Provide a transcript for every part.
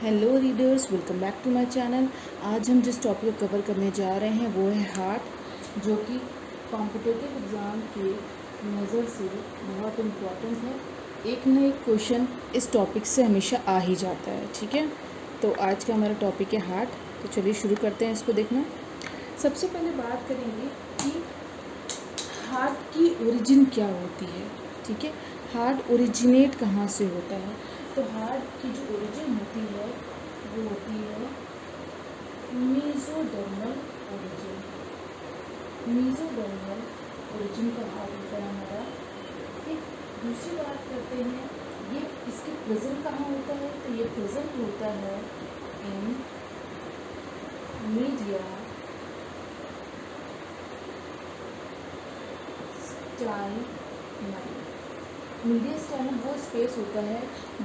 Hello readers, welcome back to my channel. आज हम जिस टॉपिक को कवर करने जा रहे हैं वो है हार्ट, जो कि कॉम्पिटिटिव एग्ज़ाम के नज़र से बहुत इम्पोर्टेंट है। एक न एक क्वेश्चन इस टॉपिक से हमेशा आ ही जाता है। ठीक है, तो आज का हमारा टॉपिक है हार्ट। तो चलिए शुरू करते हैं इसको देखना। सबसे पहले बात करेंगे कि हार्ट की ओरिजिन क्या होती है। ठीक है, हार्ट ओरिजिनेट कहाँ से होता है। तो हार्ट की जो ओरिजिन होती है वो होती है मीजोडर्मल ओरिजिन। मीजोडर्मल ओरिजिन का हार्ट होता है हमारा। एक दूसरी बात करते हैं, ये इसके प्रेजेंट कहाँ होता है। तो ये प्रेजेंट होता है इन मीडिया स्टाइनम। मीडिया स्टाइनम वो स्पेस होता है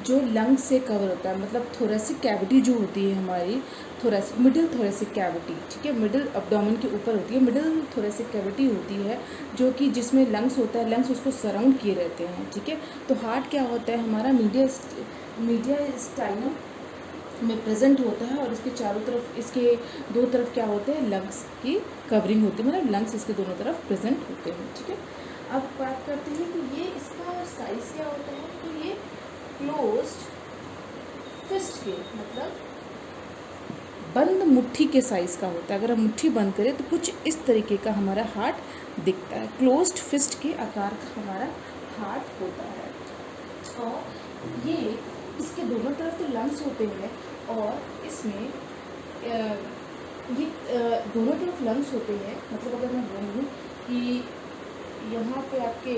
जो लंग्स से कवर होता है, मतलब थोरेसिक कैविटी जो होती है हमारी, थोरेसिक मिडिल थोरेसिक कैविटी। ठीक है, मिडिल एब्डोमेन के ऊपर होती है, मिडिल थोरेसिक कैविटी होती है जो कि जिसमें लंग्स होता है, लंग्स उसको सराउंड किए रहते हैं। ठीक है, तो हार्ट क्या होता है हमारा, मीडिया स्टाइनम में प्रेजेंट होता है और इसके चारों तरफ, इसके दो तरफ क्या होते हैं, लंग्स की कवरिंग होती है, मतलब लंग्स इसके दोनों तरफ प्रेजेंट होते हैं। ठीक है, अब बात करते हैं कि ये इसका साइज क्या होता है। तो ये क्लोज्ड फिस्ट के, मतलब बंद मुट्ठी के साइज का होता है। अगर हम मुट्ठी बंद करें तो कुछ इस तरीके का हमारा हार्ट दिखता है। क्लोज्ड फिस्ट के आकार का हमारा हार्ट होता है। और ये इसके दोनों तरफ तो लंग्स होते हैं और इसमें ये दोनों तरफ लंग्स होते हैं। मतलब अगर मैं बोलूँ कि यहाँ पे आपके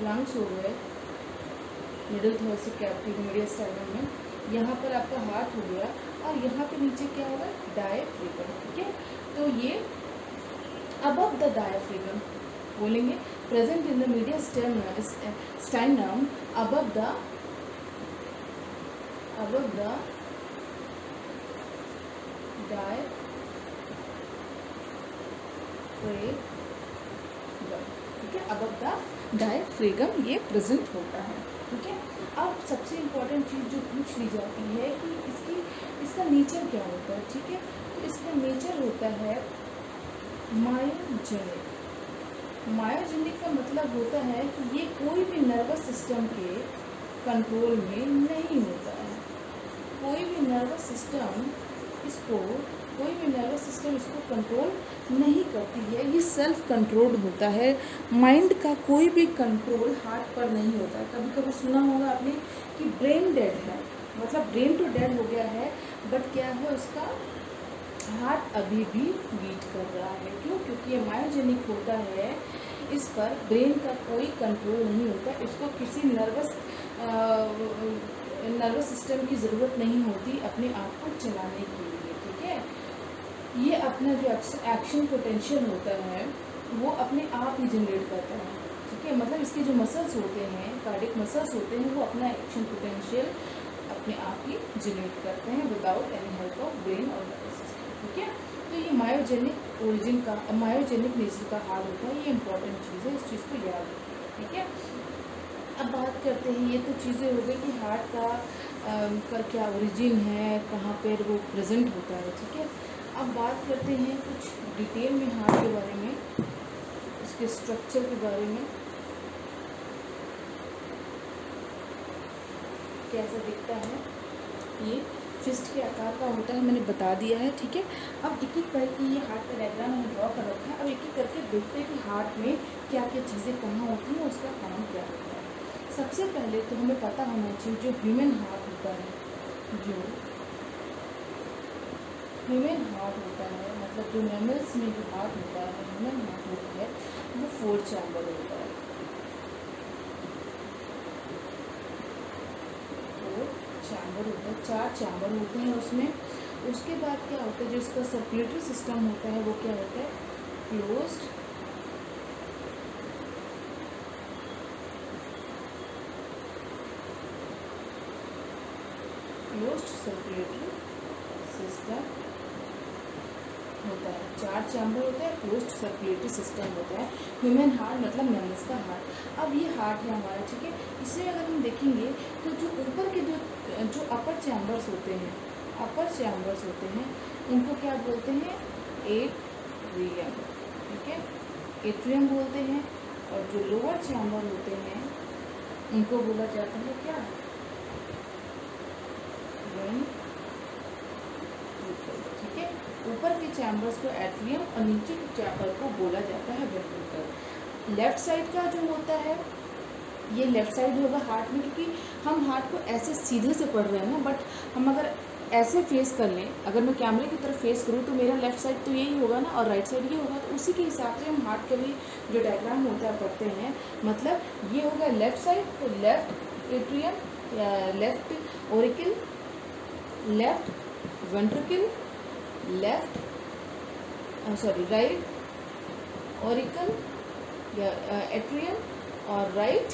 लंग्स हो गए मिडिल थोरेसिक कैविटी मीडिया स्टाइनम में, यहाँ पर आपका हार्ट हो गया और यहाँ पे नीचे क्या होगा, डायफ्राम। ठीक है, तो ये अबव द डायफ्राम बोलेंगे, present in the mediastinum above the diaphragm. ठीक है, अबव द डायफ्राम ये प्रेजेंट होता है। ठीक है, अब सबसे इम्पोर्टेंट चीज़ जो पूछ ली जाती है कि इसका नेचर क्या होता है। ठीक है, तो इसका नेचर होता है मायोजेनिक। मायोजेनिक का मतलब होता है कि ये कोई भी नर्वस सिस्टम के कंट्रोल में नहीं होता है। कोई भी नर्वस सिस्टम इसको कंट्रोल नहीं करती है। ये सेल्फ कंट्रोल्ड होता है। माइंड का कोई भी कंट्रोल हार्ट पर नहीं होता है। कभी कभी सुना होगा आपने कि ब्रेन डेड है, मतलब ब्रेन तो डेड हो गया है बट क्या है, उसका हार्ट अभी भी बीट कर रहा है। क्यों? क्योंकि ये मायोजेनिक होता है, इस पर ब्रेन का कोई कंट्रोल नहीं होता। इसको किसी नर्वस सिस्टम की ज़रूरत नहीं होती अपने आप को चलाने के लिए। ठीक है, ये अपना जो एक्शन पोटेंशियल होता है वो अपने आप ही जनरेट करता है। ठीक है, मतलब इसके जो मसल्स होते हैं, कार्डियक मसल्स होते हैं, वो अपना एक्शन पोटेंशियल अपने आप ही जनरेट करते हैं without any help of brain और नर्वस सिस्टम। ठीक है, तो ये मायोजेनिक ओरिजिन का, मायोजेनिक नेचर का हार्ट होता है। ये इंपॉर्टेंट चीज़ है, इस चीज़ को याद रखिए। ठीक है, अब बात करते हैं, ये तो चीज़ें हो गई कि हार्ट का क्या ओरिजिन है, कहाँ पर वो प्रेजेंट होता है। ठीक है, अब बात करते हैं कुछ डिटेल में हार्ट के बारे में, इसके स्ट्रक्चर के बारे में, कैसा दिखता है। ये फिस्ट के आकार का होता है, मैंने बता दिया है। ठीक है, अब एक एक करके ये हार्ट का डायग्राम मैंने ड्रॉ कर रखा है। अब एक एक करके देखते हैं कि हार्ट में क्या क्या चीज़ें कहाँ होती हैं, उसका काम क्या होता है। सबसे पहले तो हमें पता होना चाहिए जो ह्यूमन हार्ट होता है, मतलब जो मैमल्स में जो हार्ट होता है, ह्यूमन हार्ट होता है, वो 4 चैम्बर होता है। 4 चैम्बर होता है, 4 चैम्बर होते हैं उसमें। उसके बाद क्या होता है, जो इसका सर्कुलेटरी सिस्टम होता है वो क्या होता है, क्लोज्ड सर्कुलेटरी सिस्टम होता है। 4 चैम्बर होता है, क्लोज्ड सर्कुलेटरी सिस्टम होता है। ह्यूमन हार्ट मतलब मैमल्स का हार्ट। अब ये हार्ट है हमारा। ठीक है, इसे अगर हम देखेंगे तो जो ऊपर के जो अपर चैम्बर चैम्बर्स होते हैं, अपर चैम्बर्स होते हैं, उनको क्या बोलते हैं? एट्रियम, ठीक है, एट्रियम बोलते हैं। और जो लोअर चैम्बर होते हैं उनको बोला जाता है क्या? वेंट्रिकल, ठीक है। ऊपर के चैम्बर्स को एट्रियम और नीचे के चैम्बर को बोला जाता है वेंट्रिकल। लेफ्ट साइड का जो होता है, ये लेफ्ट साइड होगा हार्ट में, क्योंकि हम हार्ट को ऐसे सीधे से पढ़ रहे हैं ना, बट हम अगर ऐसे फेस कर लें, अगर मैं कैमरे की तरफ फेस करूँ तो मेरा लेफ्ट साइड तो यही होगा ना, और राइट साइड ये होगा, तो उसी के हिसाब से हम हार्ट का भी जो डायग्राम होता है पढ़ते हैं। मतलब ये होगा लेफ्ट साइड, तो लेफ्ट एट्रियम या left Oracle, left ventricle, left right Oracle या एट्रियम और राइट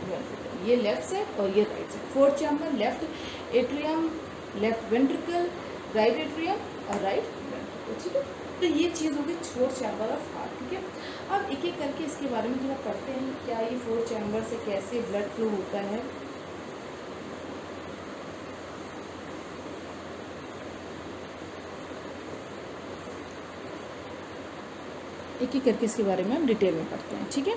वेंट्रिकल। ये लेफ्ट साइड और ये right side. Fourth chamber left atrium, left ventricle, right atrium और राइट वेंट्रिकल, ठीक है। तो ये चीज़ होगी फोर्थ चैम्बर ऑफ हार्ट, ठीक है। अब एक एक करके इसके बारे में थोड़ा पढ़ते हैं, क्या ये फोर्थ चैम्बर से कैसे ब्लड फ्लो होता है। एक एक करके इसके बारे में हम डिटेल में पढ़ते हैं, ठीक है।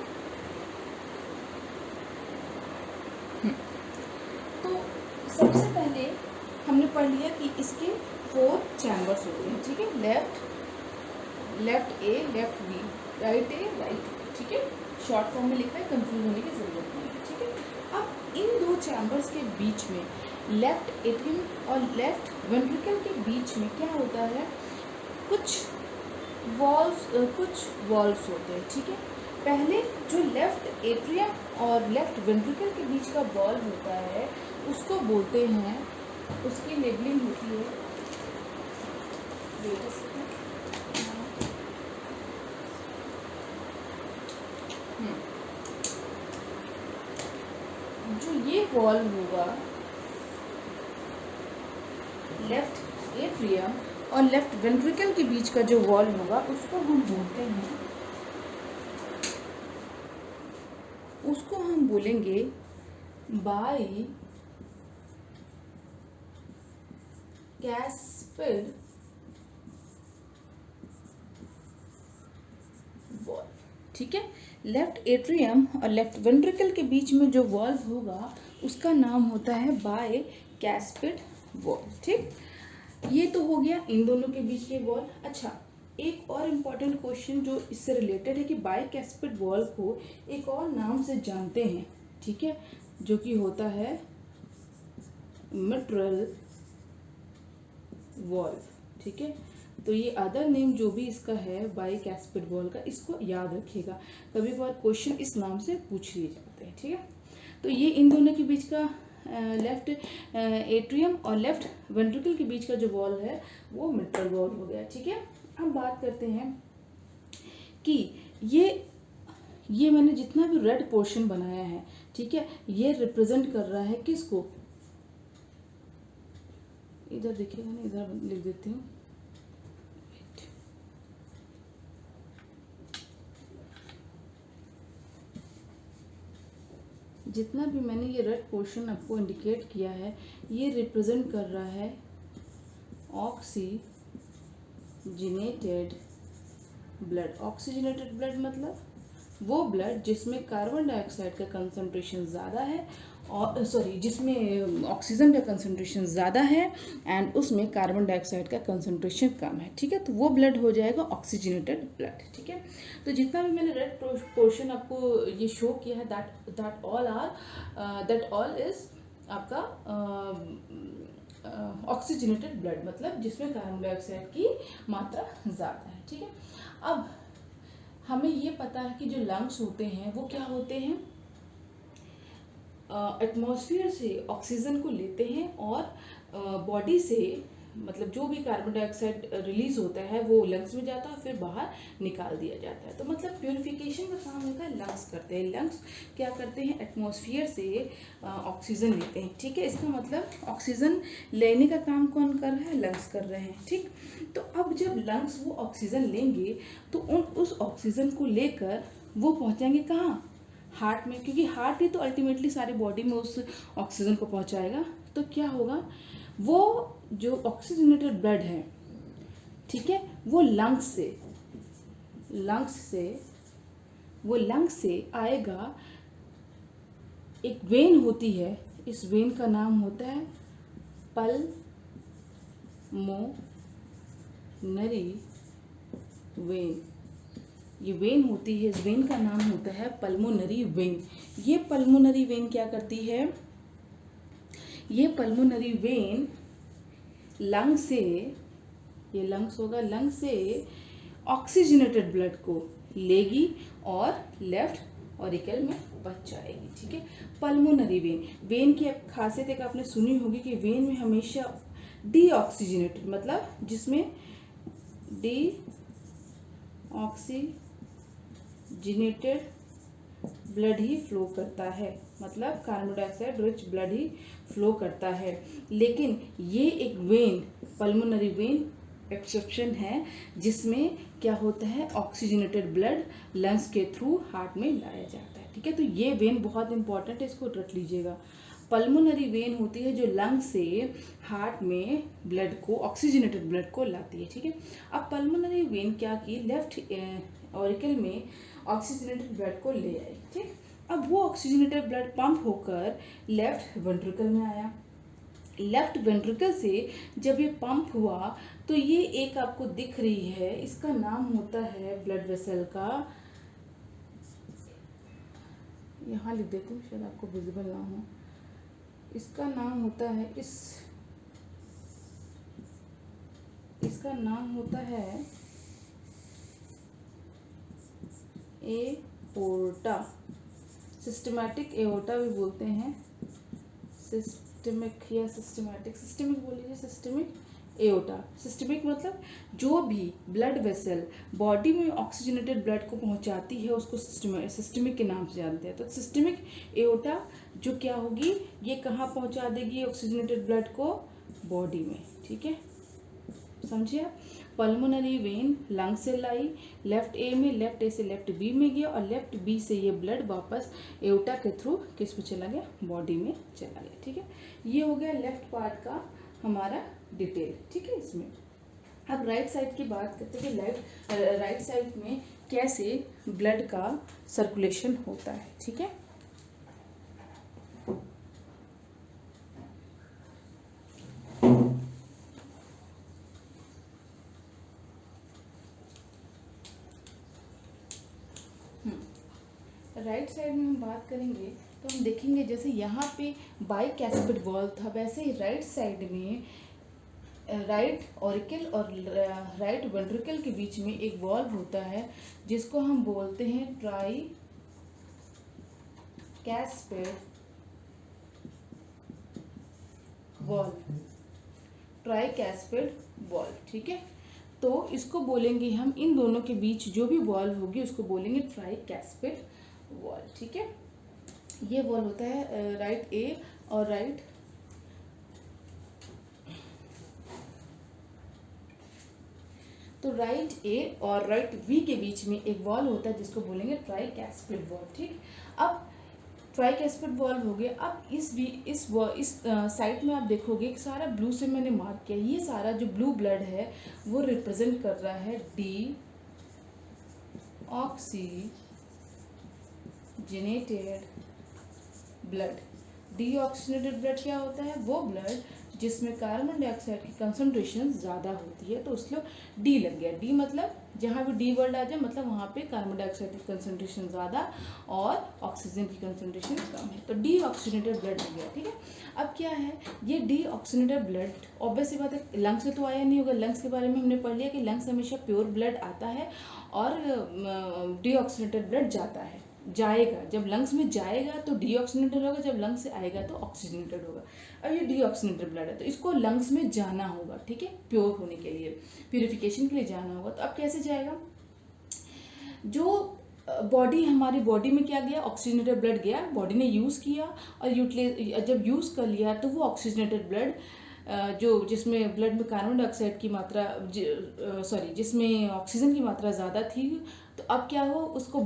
तो सबसे पहले हमने पढ़ लिया कि इसके 4 चैम्बर्स होते हैं, ठीक है। लेफ्ट ए, लेफ्ट बी, राइट ए, राइट, ठीक है। शॉर्ट फॉर्म में लिखा है, कंफ्यूज होने की जरूरत नहीं है, ठीक है। अब इन 2 चैम्बर्स के बीच में, लेफ्ट एट्रियम और लेफ्ट वेंट्रिकल के बीच में क्या होता है? कुछ वॉल्व्स होते हैं, ठीक है। पहले जो लेफ्ट एट्रियम और लेफ्ट वेंट्रिकल के बीच का वॉल्व होता है उसको बोलते हैं, उसकी लेबलिंग होती है, जो ये वॉल्व होगा लेफ्ट एट्रियम और लेफ्ट वेंट्रिकल के बीच का जो वॉल्व होगा उसको हम बोलेंगे बाई कैस्पिड वॉल्व, ठीक है। लेफ्ट एट्रियम और लेफ्ट वेंट्रिकल के बीच में जो वॉल्व होगा उसका नाम होता है बाई कैस्पिड वॉल्व, ठीक। ये तो हो गया इन दोनों के बीच के वॉल्व। अच्छा, एक और इम्पॉर्टेंट क्वेश्चन जो इससे रिलेटेड है कि बाइकैस्पिड वॉल्व को एक और नाम से जानते हैं, ठीक है, जो कि होता है मिट्रल वॉल्व, ठीक है। तो ये अदर नेम जो भी इसका है बाइकैस्पिड वॉल्व का, इसको याद रखिएगा, कभी कभार क्वेश्चन इस नाम से पूछ लिए जाते हैं, ठीक है। तो ये इन दोनों के बीच का लेफ्ट एट्रियम और लेफ्ट वेंट्रिकल के बीच का जो वॉल्व है वो मिट्रल वॉल्व हो गया, ठीक है। अब बात करते हैं कि ये मैंने जितना भी रेड पोर्शन बनाया है, ठीक है, ये रिप्रेजेंट कर रहा है किसको? इधर देखिएगा ना, इधर लिख देती हूँ, जितना भी मैंने ये रेड पोर्शन आपको इंडिकेट किया है ये रिप्रेजेंट कर रहा है ऑक्सीजनेटेड ब्लड। ऑक्सीजनेटेड ब्लड मतलब वो ब्लड जिसमें कार्बन डाइऑक्साइड का कंसंट्रेशन ज़्यादा है, और जिसमें ऑक्सीजन का कंसंट्रेशन ज़्यादा है एंड उसमें कार्बन डाइऑक्साइड का कंसंट्रेशन कम है, ठीक है। तो वो ब्लड हो जाएगा ऑक्सीजनेटेड ब्लड, ठीक है। तो जितना भी मैंने रेड पोर्शन आपको ये शो किया है दैट ऑल इज आपका ऑक्सीजनेटेड ब्लड, मतलब जिसमें कार्बन डाइऑक्साइड की मात्रा ज़्यादा है, ठीक है। अब हमें ये पता है कि जो लंग्स होते हैं वो क्या होते हैं, एटमॉस्फेयर से ऑक्सीजन को लेते हैं और बॉडी से, मतलब जो भी कार्बन डाइऑक्साइड रिलीज होता है वो लंग्स में जाता है, फिर बाहर निकाल दिया जाता है। तो मतलब प्यूरिफिकेशन का काम होता है लंग्स करते हैं। लंग्स क्या करते हैं? एटमॉस्फेयर से ऑक्सीजन लेते हैं, ठीक है। इसका मतलब ऑक्सीजन लेने का काम कौन कर रहा है? लंग्स कर रहे हैं, ठीक। तो अब जब लंग्स वो ऑक्सीजन लेंगे तो उस ऑक्सीजन को लेकर वो पहुँचेंगे कहाँ? हार्ट में, क्योंकि हार्ट ही तो अल्टीमेटली सारी बॉडी में उस ऑक्सीजन को पहुँचाएगा। तो क्या होगा? वो जो ऑक्सीजनेटेड ब्लड है, ठीक है, वो लंग्स से आएगा। एक वेन होती है, इस वेन का नाम होता है पल्मोनरी वेन। ये वेन होती है, इस वेन का नाम होता है पल्मोनरी वेन। ये पल्मोनरी वेन क्या करती है, ये पल्मोनरी वेन लंग से, ये लंग्स होगा, लंग से ऑक्सीजनेटेड ब्लड को लेगी और लेफ्ट ऑरिकल में बच जाएगी, ठीक है। पल्मोनरी वेन की खासियत एक आपने सुनी होगी कि वेन में हमेशा डीऑक्सीजनेटेड, मतलब जिसमें डीऑक्सीजनेटेड ब्लड ही फ्लो करता है, मतलब कार्बन डाइऑक्साइड रिच ब्लड ही फ्लो करता है। लेकिन ये एक वेन, पल्मोनरी वेन एक्सेप्शन है, जिसमें क्या होता है, ऑक्सीजनेटेड ब्लड लंग्स के थ्रू हार्ट में लाया जाता है, ठीक है। तो ये वेन बहुत इंपॉर्टेंट है, इसको रख लीजिएगा। पल्मोनरी वेन होती है जो लंग से हार्ट में ब्लड को, ऑक्सीजनेटेड ब्लड को लाती है, ठीक है। अब पल्मोनरी वेन क्या की, लेफ्ट ऑरिकल में ऑक्सीजनेटेड ब्लड को ले आई, ठीक। अब वो ऑक्सीजनेटेड ब्लड पंप होकर लेफ्ट वेंट्रिकल में आया। लेफ्ट वेंट्रिकल से जब ये पंप हुआ तो ये एक आपको दिख रही है, इसका नाम होता है ब्लड वेसल का, यहाँ लिख देती हूँ शायद आपको विजिबल ना हो, इसका नाम होता है इसका नाम होता है एओर्टा, सिस्टमैटिक एओर्टा भी बोलते हैं, सिस्टमिक या सिस्टमिक बोल लीजिए, सिस्टमिक एओर्टा। सिस्टमिक मतलब जो भी ब्लड वेसल बॉडी में ऑक्सीजनेटेड ब्लड को पहुंचाती है उसको सिस्टमिक के नाम से जानते हैं। तो सिस्टमिक एओर्टा जो क्या होगी, ये कहाँ पहुंचा देगी ऑक्सीजनेटेड ब्लड को, बॉडी में, ठीक है, समझिए आप। पल्मोनरी वेन लंग से लाई, लेफ्ट ए में, लेफ्ट ए से लेफ्ट बी में गया, और लेफ्ट बी से ये ब्लड वापस एओर्टा के थ्रू किस में चला गया, बॉडी में चला गया, ठीक है। ये हो गया लेफ्ट पार्ट का हमारा डिटेल, ठीक है। इसमें अब राइट साइड की बात करते हैं कि राइट साइड में कैसे ब्लड का सर्कुलेशन होता है, ठीक है। राइट साइड में हम बात करेंगे तो हम देखेंगे जैसे यहाँ पे बाइकैस्पिड वॉल्व था, वैसे ही राइट साइड में राइट ऑरिकल और राइट वेंट्रिकल के बीच में एक वॉल्व होता है जिसको हम बोलते हैं ट्राइकैस्पिड वॉल्व, ट्राइकैस्पिड वॉल्व, ठीक है। तो इसको बोलेंगे हम, इन दोनों के बीच जो भी वॉल्व होगी उसको बोलेंगे ट्राइकैस्पिड वॉल्व, ठीक है। ये वॉल्व होता है राइट ए और राइट तो राइट ए और राइट बी के बीच में एक वॉल्व होता है जिसको बोलेंगे ट्राइकैस्पिड वॉल्व, ठीक। अब ट्राइकैस्पिड वॉल्व हो गया। अब इस साइड में आप देखोगे कि सारा ब्लू से मैंने मार्क किया, ये सारा जो ब्लू ब्लड है वो रिप्रेजेंट कर रहा है डीऑक्सीजनेटेड ब्लड। डीऑक्सीजनेटेड ब्लड क्या होता है, वो ब्लड जिसमें कार्बन डाइऑक्साइड की कंसंट्रेशन ज़्यादा होती है, तो उसको डी लग गया। डी मतलब जहाँ भी डी वर्ड आ जाए मतलब वहाँ पे कार्बन डाइऑक्साइड की कंसंट्रेशन ज़्यादा और ऑक्सीजन की कंसंट्रेशन कम है, तो डी ऑक्सीजनेटेड ब्लड लग गया, ठीक है। अब क्या है, ये डी ऑक्सीजनेटेड ब्लड ऑब्वियस सी बात है लंग्स में तो आया नहीं होगा। लंग्स के बारे में हमने पढ़ लिया कि लंग्स हमेशा प्योर ब्लड आता है और डी ऑक्सीजनेटेड ब्लड जाएगा। जब लंग्स में जाएगा तो डीऑक्सीजनेटेड होगा, जब लंग्स से आएगा तो ऑक्सीजनेटेड होगा। अब ये डीऑक्सीजनेटेड ब्लड है तो इसको लंग्स में जाना होगा, ठीक है, प्योर होने के लिए, प्यूरिफिकेशन के लिए जाना होगा। तो अब कैसे जाएगा, जो हमारी बॉडी में क्या गया, ऑक्सीजनेटेड ब्लड गया, बॉडी ने यूज़ किया और जब यूज़ कर लिया तो वो ऑक्सीजनेटेड ब्लड जिसमें ब्लड में कार्बन डाइऑक्साइड की मात्रा जिसमें ऑक्सीजन की मात्रा ज़्यादा थी, तो अब क्या हो, उसको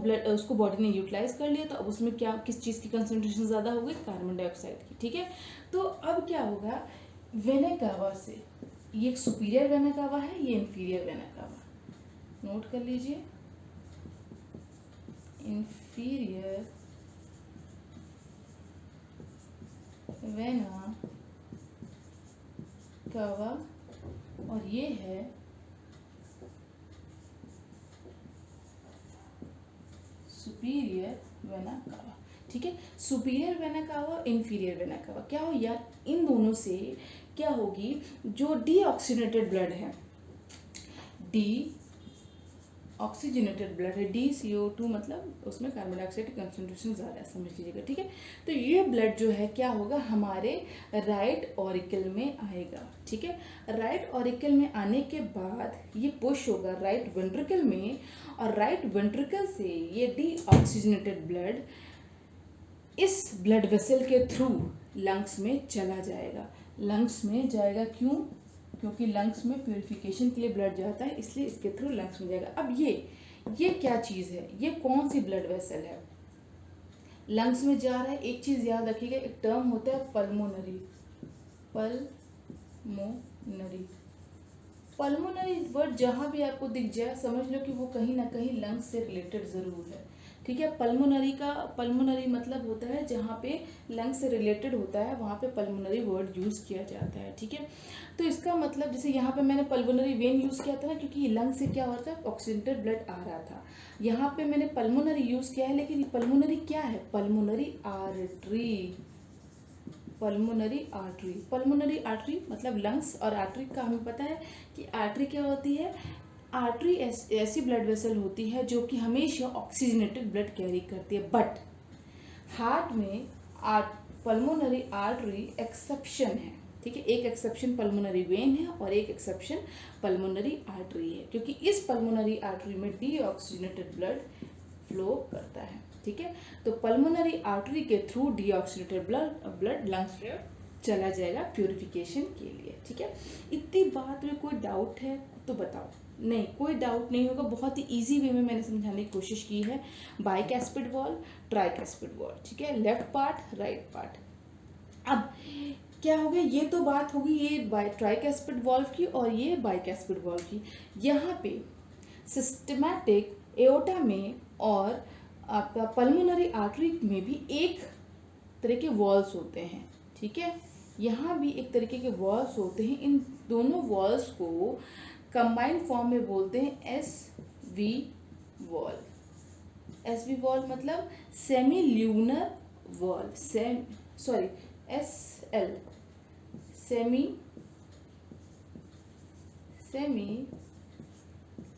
बॉडी ने यूटिलाइज कर लिया, तो अब उसमें क्या, किस चीज़ की कंसंट्रेशन ज़्यादा हो गई, कार्बन डाइऑक्साइड की, ठीक है। तो अब क्या होगा, वेना कावा से, ये एक सुपीरियर वेना कावा है, ये इन्फीरियर वेना कावा, नोट कर लीजिए, इन्फीरियर वेना कावा और ये है सुपीरियर वेना कावा। ठीक है, superior vena cava, inferior vena cava, क्या हो यार, इन दोनों से क्या होगी, जो डीऑक्सीजनेटेड ब्लड है, डी ऑक्सीजनेटेड ब्लड है, DCO2 मतलब उसमें कार्बन डाइऑक्साइड की कंसंट्रेशन ज़्यादा है, समझ लीजिएगा। ठीक है, तो ये ब्लड जो है क्या होगा, हमारे राइट ऑरिकल में आएगा। ठीक है, राइट ऑरिकल में आने के बाद ये पुश होगा राइट वेंट्रिकल में, और राइट वेंट्रिकल से ये डीऑक्सीजनेटेड ब्लड इस ब्लड वेसल के थ्रू लंग्स में चला जाएगा। लंग्स में जाएगा क्यों, क्योंकि लंग्स में प्यूरिफिकेशन के लिए ब्लड जाता है, इसलिए इसके थ्रू लंग्स में जाएगा। अब ये क्या चीज़ है, ये कौन सी ब्लड वेसल है, लंग्स में जा रहा है। एक चीज़ याद रखिएगा, एक टर्म होता है पल्मोनरी, पल्मोनरी, पल्मोनरी वर्ड जहाँ भी आपको दिख जाए समझ लो कि वो कहीं ना कहीं लंग्स से रिलेटेड ज़रूर है। ठीक है, पल्मोनरी मतलब होता है जहाँ पे लंग्स से रिलेटेड होता है, वहाँ पे पल्मोनरी वर्ड यूज़ किया जाता है। ठीक है, तो इसका मतलब जैसे यहाँ पे मैंने पल्मोनरी वेन यूज़ किया था ना, क्योंकि लंग से क्या होता है, ऑक्सीजनेटेड ब्लड आ रहा था। यहाँ पे मैंने पल्मोनरी यूज़ किया है, लेकिन पल्मोनरी क्या है, pulmonary artery, pulmonary artery, pulmonary artery मतलब लंग्स, और आर्टरी का हमें पता है कि आर्टरी क्या होती है, आर्टरी ऐसी ब्लड वेसल होती है जो कि हमेशा ऑक्सीजनेटेड ब्लड कैरी करती है। बट हार्ट में पल्मोनरी आर्टरी एक्सेप्शन है। ठीक है, एक एक्सेप्शन पल्मोनरी वेन है और एक एक्सेप्शन पल्मोनरी आर्टरी है, क्योंकि इस पल्मोनरी आर्टरी में डीऑक्सीजनेटेड ब्लड फ्लो करता है। ठीक है, तो पल्मोनरी आर्टरी के थ्रू डीऑक्सीजनेटेड ब्लड लंग्स में चला जाएगा प्यूरिफिकेशन के लिए। ठीक है, इतनी बात में कोई डाउट है तो बताओ। नहीं, कोई डाउट नहीं होगा, बहुत ही इजी वे में मैंने समझाने की कोशिश की है। बाइकैस्पिड वॉल्व, ट्राइकैस्पिड वॉल्व, ठीक है, लेफ्ट पार्ट राइट पार्ट। अब क्या हो गया, ये तो बात होगी ये ट्राइकैस्पिड वॉल्व की और ये बाइकैस्पिड वॉल्व की। यहाँ पे सिस्टमैटिक एओर्टा में और आपका पल्मोनरी आर्टरी में भी एक तरह के वॉल्व्स होते हैं। ठीक है, यहाँ भी एक तरीके के वॉल्व्स होते हैं। इन दोनों वॉल्व्स को कंबाइंड फॉर्म में बोलते हैं SV वॉल्व। SV वॉल्व मतलब semi lunar valve, SL semi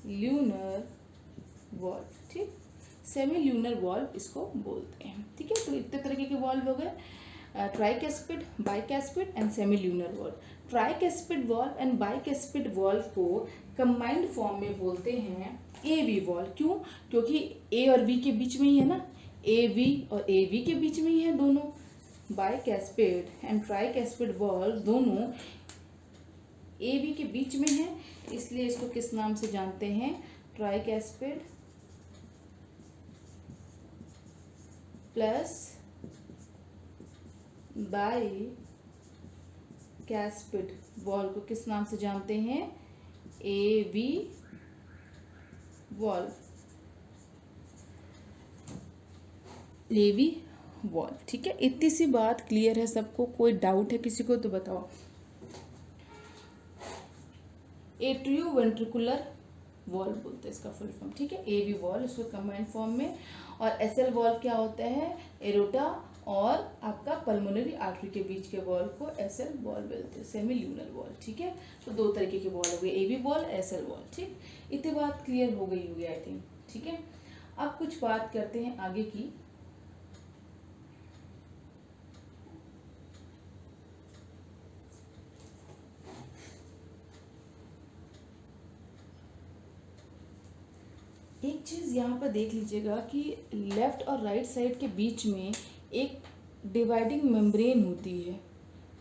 lunar valve. ठीक, सेमी ल्यूनर वॉल्व इसको बोलते हैं। ठीक है, तो इतने तरीके के वॉल्व हो गए, tricuspid, bicuspid and semilunar valve. Tricuspid valve and bicuspid valve को कंबाइंड फॉर्म में बोलते हैं AV वॉल्व। क्यों, क्योंकि A और V के बीच में ही है ना, AV और AV के बीच में ही है दोनों। बाइकैस्पिड एंड ट्राइकैस्पिड वॉल्व दोनों AV के बीच में है, इसलिए इसको किस नाम से जानते हैं, ट्राइकैस्पिड प्लस बाइकैस्पिड वॉल्व को किस नाम से जानते हैं, AV वॉल्व, AV वॉल्व। ठीक है, इतनी सी बात क्लियर है सबको, कोई डाउट है किसी को तो बताओ। एट्रियोवेंट्रिकुलर वॉल्व बोलते हैं इसका फुल फॉर्म। ठीक है, AV वॉल्व इसको कंबाइंड फॉर्म में, और SL वॉल्व क्या होता है, एरोटा और आपका पल्मोनरी आर्टरी के बीच के वॉल्व को SL वॉल्व बोलते हैं, सेमी ल्यूनर वॉल्व। ठीक है, तो दो तरीके के वॉल्व हो गए, AV वॉल्व, SL वॉल्व। ठीक, इतनी बात क्लियर हो गई होगी आई थिंक। ठीक है, अब कुछ बात करते हैं आगे की। एक चीज़ यहाँ पर देख लीजिएगा कि लेफ़्ट और राइट साइड के बीच में एक डिवाइडिंग मेम्ब्रेन होती है।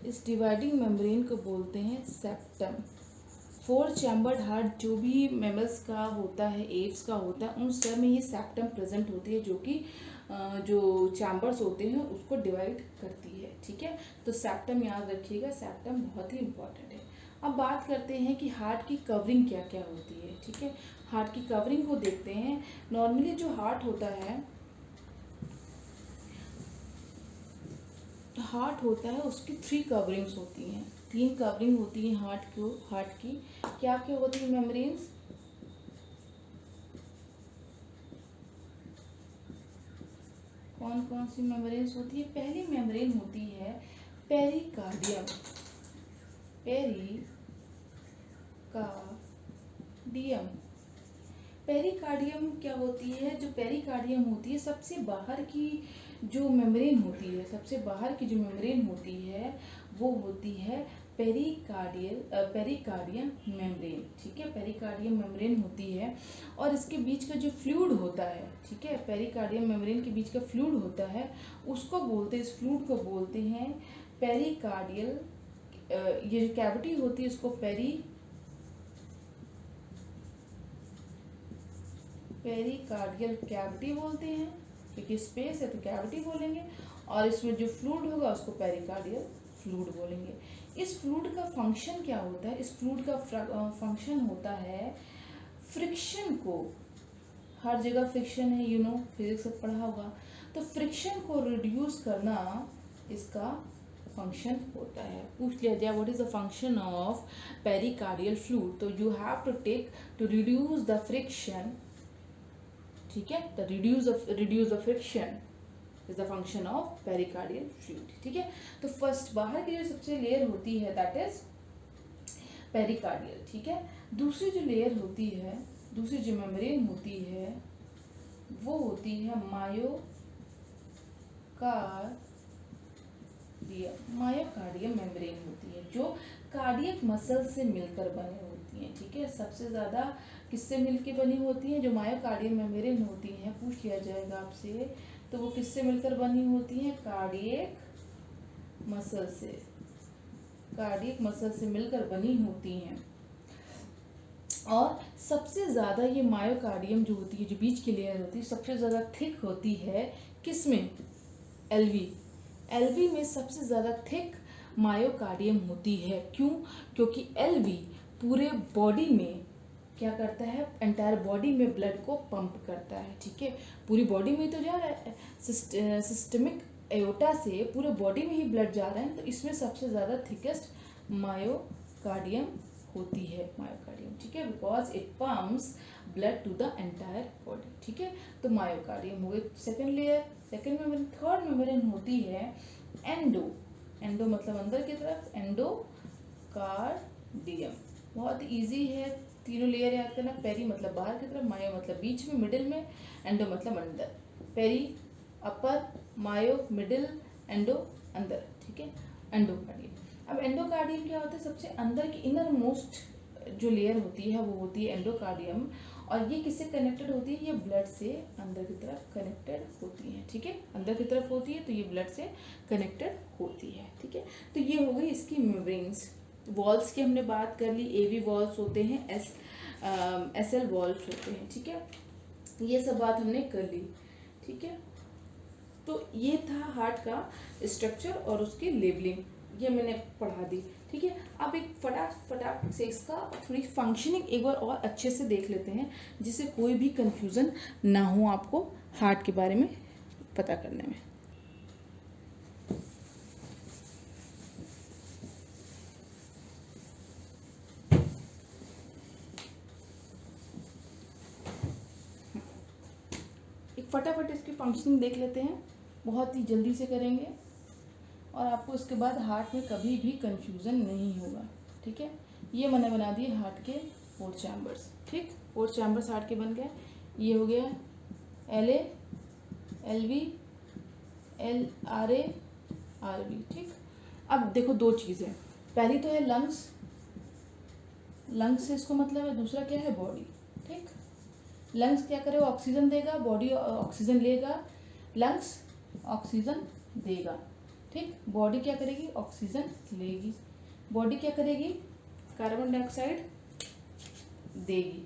इस डिवाइडिंग मेम्ब्रेन को बोलते हैं सेप्टम। 4 चैम्बर्ड हार्ट जो भी मैमल्स का होता है, एप्स का होता है, उन सब में ये सेप्टम प्रेजेंट होती है, जो कि जो चैम्बर्स होते हैं उसको डिवाइड करती है, ठीक है। तो सेप्टम याद रखिएगा, सेप्टम बहुत ही इंपॉर्टेंट है। अब बात करते हैं कि हार्ट की कवरिंग क्या क्या होती है, ठीक है। हार्ट की कवरिंग को देखते हैं। नॉर्मली जो हार्ट होता है उसकी 3 कवरिंग्स होती हैं, 3 कवरिंग होती हैं हार्ट की। क्या क्या होती है मेम्ब्रेन्स? कौन कौन सी मेम्ब्रेन्स होती है? पहली मेम्ब्रेन होती है पेरिकार्डियम। पेरिकार्डियम क्या होती है? जो पेरिकार्डियम होती है सबसे बाहर की जो मेम्ब्रेन होती है, सबसे बाहर की जो मेम्ब्रेन होती है वो होती है पेरिकार्डियम मेम्ब्रेन, ठीक है। पेरिकार्डियम मेम्ब्रेन होती है और इसके बीच का जो फ्लूइड होता है, ठीक है, पेरिकार्डियम मेम्ब्रेन के बीच का फ्लूइड होता है उसको बोलते हैं, इस फ्लूइड को बोलते हैं पेरिकार्डियल, ये जो कैविटी होती है इसको पेरिकार्डियल कैविटी बोलते हैं, क्योंकि स्पेस है तो कैविटी बोलेंगे, और इसमें जो फ्लूइड होगा उसको पेरिकार्डियल फ्लूइड बोलेंगे। इस फ्लूइड का फंक्शन क्या होता है? इस फ्लूइड का फंक्शन होता है फ्रिक्शन को, हर जगह फ्रिक्शन है, फिजिक्स में पढ़ा होगा, तो फ्रिक्शन को रिड्यूस करना इसका फंक्शन होता है। पूछ लिया जाए what is the function of pericardial fluid, तो you have to take to reduce the friction, ठीक है, the reduce the friction is the function of pericardial fluid, ठीक है। तो फर्स्ट बाहर की जो सबसे लेयर होती है दैट इज पेरिकार्डियल, ठीक है। दूसरी जो लेयर होती है, दूसरी जो मेम्ब्रेन होती है वो होती है मायोकार्डियम मेम्ब्रेन होती है, जो कार्डियक मसल से मिलकर बने होती हैं, ठीक है। सबसे ज़्यादा किससे मिलकर बनी होती हैं? जो मायोकार्डियम मेम्ब्रेन होती हैं, पूछ लिया जाएगा आपसे, तो वो किससे मिलकर बनी होती हैं? कार्डियक मसल से मिलकर बनी होती हैं। और सबसे ज़्यादा ये मायोकार्डियम जो होती है, जो बीच की लेयर होती है, सबसे ज़्यादा थिक होती है किसमें? एलवी में सबसे ज़्यादा थिक मायोकार्डियम होती है। क्यों? क्योंकि एलवी पूरे बॉडी में क्या करता है? एंटायर बॉडी में ब्लड को पंप करता है, ठीक है। पूरी बॉडी में तो जा रहा है, सिस्टमिक एओर्टा से पूरे बॉडी में ही ब्लड जा रहा है, तो इसमें सबसे ज़्यादा थिकेस्ट मायोकार्डियम होती है, ठीक है, because it pumps blood to the entire body, ठीक है। तो मायोकार्डियम हो गई second layer. Second membrane. Third membrane होती है एंडो मतलब अंदर की तरफ, एंडोकार्डियम। बहुत इजी है, तीनों लेयर याद करना। पेरी मतलब बाहर की तरफ, मायो मतलब बीच में, मिडिल में, एंडो मतलब अंदर। पेरी अपर, मायो मिडिल, एंडो अंदर, ठीक है, एंडोकार्डियम। अब एंडोकार्डियम क्या होता है? सबसे अंदर की इनर मोस्ट जो लेयर होती है वो होती है एंडोकार्डियम, और ये किससे कनेक्टेड होती है? ये ब्लड से अंदर की तरफ कनेक्टेड होती है, ठीक है, अंदर की तरफ होती है तो ये ब्लड से कनेक्टेड होती है, ठीक है। तो ये हो गई इसकी मेम्ब्रेन्स। वॉल्स की हमने बात कर ली, एवी वॉल्स होते हैं, एसएल वॉल्स होते हैं, ठीक है, ये सब बात हमने कर ली, ठीक है। तो ये था हार्ट का स्ट्रक्चर और उसकी लेबलिंग, ये मैंने पढ़ा दी, ठीक है। अब एक फटाफट से इसका थोड़ी फंक्शनिंग एक बार और अच्छे से देख लेते हैं, जिससे कोई भी कंफ्यूजन ना हो आपको हार्ट के बारे में पता करने में। एक फटाफट इसकी फंक्शनिंग देख लेते हैं, बहुत ही जल्दी से करेंगे और आपको इसके बाद हार्ट में कभी भी कंफ्यूजन नहीं होगा, ठीक है। ये मैंने बना दिए हार्ट के 4 चैम्बर्स, ठीक, 4 चैम्बर्स हार्ट के बन गए। ये हो गया LA, LV, LRA, RV, ठीक। अब देखो दो चीज़ें, पहली तो है लंग्स से इसको मतलब है, दूसरा क्या है? बॉडी, ठीक। लंग्स क्या करेगा? ऑक्सीजन देगा, बॉडी ऑक्सीजन लेगा, लंग्स ऑक्सीजन देगा, ठीक। बॉडी क्या करेगी? ऑक्सीजन लेगी। बॉडी क्या करेगी? कार्बन डाइऑक्साइड देगी।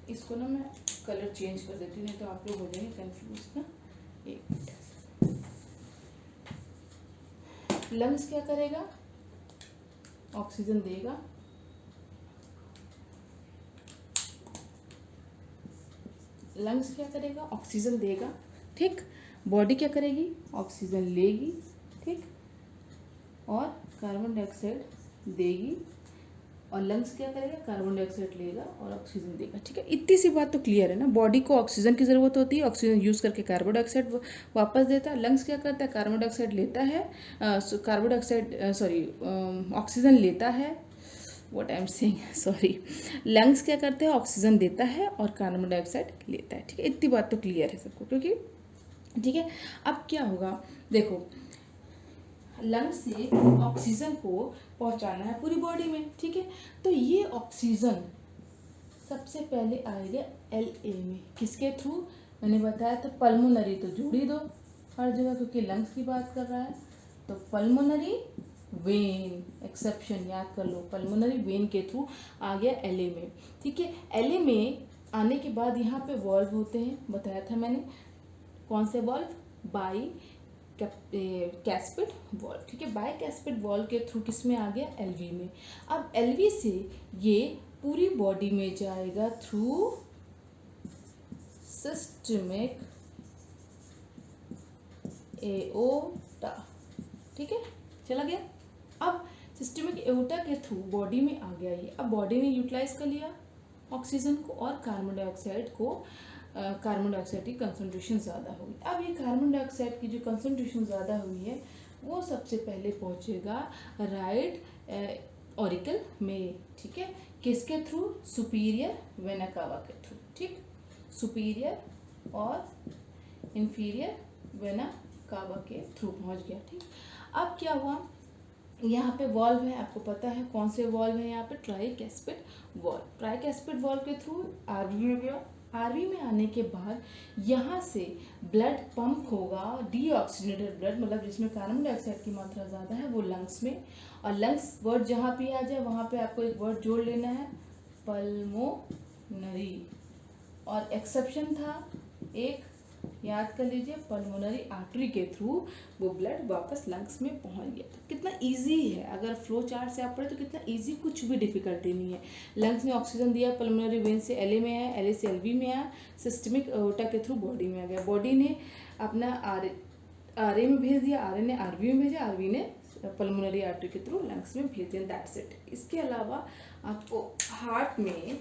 इसको ना मैं कलर चेंज कर देती हूँ, नहीं तो आप लोग हो जाएंगे कंफ्यूज ना। एक मिनट। लंग्स क्या करेगा, ऑक्सीजन देगा, लंग्स क्या करेगा, ऑक्सीजन देगा, ठीक। बॉडी क्या करेगी, ऑक्सीजन लेगी, ठीक, और कार्बन डाइऑक्साइड देगी, और लंग्स क्या करेगा, कार्बन डाइऑक्साइड लेगा और ऑक्सीजन देगा, ठीक है। इतनी सी बात तो क्लियर है ना। बॉडी को ऑक्सीजन की ज़रूरत होती है, ऑक्सीजन यूज़ करके कार्बन डाइऑक्साइड वापस देता है। लंग्स क्या करता है, कार्बन डाइऑक्साइड लेता है, कार्बन डाइऑक्साइड सॉरी ऑक्सीजन लेता है, what I am saying, sorry. Lungs क्या करते हैं, ऑक्सीजन देता है और कार्बन डाइऑक्साइड लेता है, ठीक है। इतनी बात तो क्लियर है सबको, क्योंकि ठीक है। अब क्या होगा, देखो लंग्स से ऑक्सीजन को पहुंचाना है पूरी बॉडी में, ठीक है। तो ये ऑक्सीजन सबसे पहले आएगा LA में, किसके थ्रू, मैंने बताया था पल्मोनरी, तो जोड़ ही दो हर जगह, क्योंकि लंग्स की बात कर रहा है। तो पल्मोनरी वेन, एक्सेप्शन याद कर लो, पल्मोनरी वेन के थ्रू आ गया LA में, ठीक है। LA में आने के बाद यहाँ पे वॉल्व होते हैं, बताया था मैंने, कौन से वॉल्व, बाई कैस्पिड वॉल्व, ठीक है। बाई कैस्पिड वॉल्व के थ्रू किस में आ गया, LV में। अब LV से ये पूरी बॉडी में जाएगा थ्रू सिस्टमिक एओर्टा, ठीक है, चला गया। अब सिस्टमिक एओर्टा के थ्रू बॉडी में आ गया ये। अब बॉडी ने यूटिलाइज कर लिया ऑक्सीजन को और कार्बन डाइऑक्साइड को, कार्बन डाइऑक्साइड की कंसंट्रेशन ज़्यादा हुई। अब ये कार्बन डाइऑक्साइड की जो कंसंट्रेशन ज़्यादा हुई है वो सबसे पहले पहुंचेगा राइट ऑरिकल में, ठीक है। किसके थ्रू, सुपीरियर वेना कावा के थ्रू, ठीक। सुपीरियर और इंफीरियर वेना कावा के थ्रू पहुंच गया, ठीक। अब क्या हुआ, यहाँ पे वॉल्व है, आपको पता है कौन से वॉल्व है यहाँ पे, ट्राइकैस्पिड वॉल्व। ट्राइकैस्पिड वॉल्व के थ्रू आरवी में गया। आरवी में आने के बाद यहाँ से ब्लड पंप होगा, डीऑक्सीनेटेड ब्लड, मतलब जिसमें कार्बन डाइऑक्साइड की मात्रा ज़्यादा है, वो लंग्स में। और लंग्स वर्ड जहाँ पे आ जाए वहाँ पे आपको एक वर्ड जोड़ लेना है, पल्मोनरी, और एक्सेप्शन था एक, याद कर लीजिए, पल्मोनरी आर्टरी के थ्रू वो ब्लड वापस लंग्स में पहुंच गया। तो कितना इजी है, अगर फ्लो चार्ट से आप पढ़े तो कितना इजी, कुछ भी डिफिकल्टी नहीं है। लंग्स ने ऑक्सीजन दिया, पल्मोनरी वेन से LA में आया, LA से LV में आया, सिस्टमिक एओर्टा के थ्रू बॉडी में आ गया। बॉडी ने अपना RA में भेज दिया, RA ने RV में भेजा, RV ने पल्मोनरी आर्टरी के थ्रू लंग्स में भेज दिया, दैट्स इट। इसके अलावा आपको हार्ट में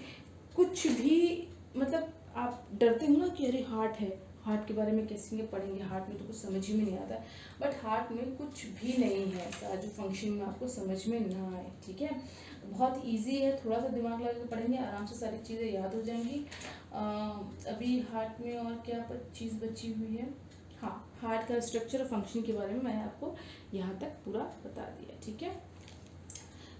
कुछ भी, मतलब आप डरते हो ना कि अरे हार्ट है, हार्ट के बारे में कैसे पढ़ेंगे, हार्ट में तो कुछ समझ ही में नहीं आता, बट हार्ट में कुछ भी नहीं है ऐसा जो फंक्शन में आपको समझ में ना आए, ठीक है। बहुत इजी है, थोड़ा सा दिमाग लगा के पढ़ेंगे आराम से सारी चीज़ें याद हो जाएंगी। अभी हार्ट में और क्या चीज़ बची हुई है, हाँ, हार्ट का स्ट्रक्चर और फंक्शन के बारे में मैंने आपको यहाँ तक पूरा बता दिया, ठीक है।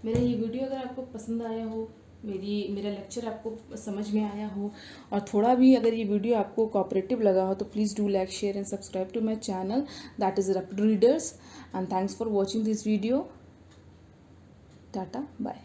मेरा ये वीडियो अगर आपको पसंद आया हो, मेरा लेक्चर आपको समझ में आया हो, और थोड़ा भी अगर ये वीडियो आपको कोऑपरेटिव लगा हो, तो please do like, share and subscribe to my channel, that is rapid readers, and thanks for watching this video. Tata, bye.